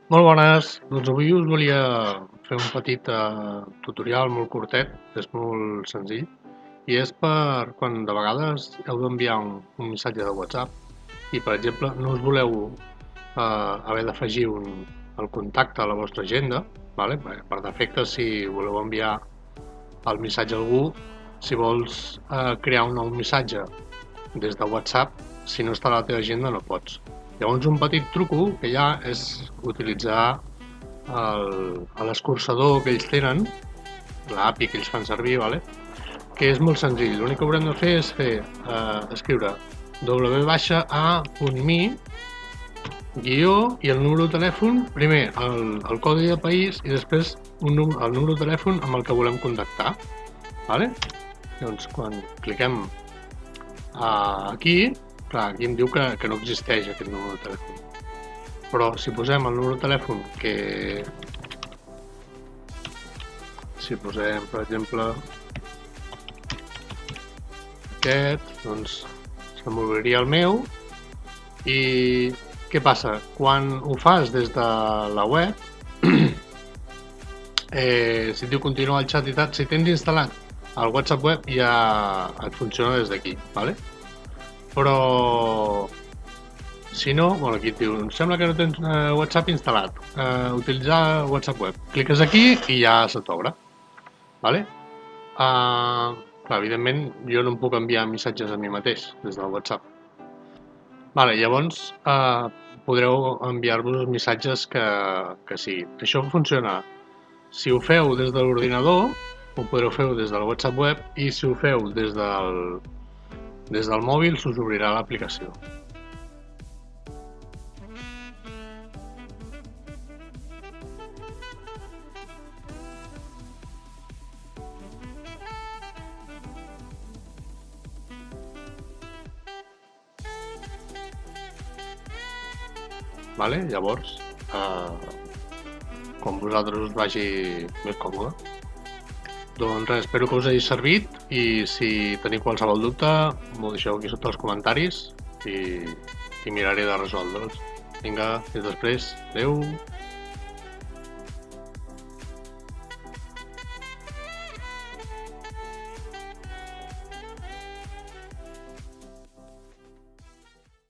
Molt bones, doncs avui us volia fer un petit tutorial molt curtet, és molt senzill, i és per quan de vegades heu d'enviar un missatge de WhatsApp i, per exemple, no us voleu haver d'afegir el contacte a la vostra agenda, vale? Per defecte, si voleu enviar el missatge a algú, si vols crear un nou missatge des de WhatsApp, si no està a la teva agenda no pots. Llavors un petit truco que hi ha és utilitzar l'escurçador que ells tenen, l'API que ells fan servir, vale? Que és molt senzill. L'únic que haurem de fer és escriure w-a.me guió i el número de telèfon, primer el codi de país i després el número de telèfon amb el que volem contactar. Vale? Doncs quan cliquem aquí, clar, aquí em diu que no existeix aquest número de telèfon. Però si posem el número de telèfon si posem, per exemple, aquest, doncs se m'obriria el meu i què passa? Quan ho fas des de la web, si et diu continuar el xat i tal, si tens instal·lat el WhatsApp web ja et funciona des d'aquí, ¿vale? Però si no, bueno, aquí et diu, em sembla que no tens WhatsApp instal·lat, utilitzar WhatsApp web. Cliques aquí i ja se t'obre, ¿vale? Clar, evidentment jo no em puc enviar missatges a mi mateix des del WhatsApp. Vale, llavors podreu enviar-vos els missatges que siguin. Això funciona. Si ho feu des de l'ordinador, ho podreu fer des del WhatsApp web i si ho feu des del mòbil s'us obrirà l'aplicació. Vale? Llavors, com vosaltres us vagi més còmode. Doncs res, espero que us hagi servit i si teniu qualsevol dubte m'ho deixeu aquí sota els comentaris i miraré de resoldre'ls. Vinga, fins després. Adeu!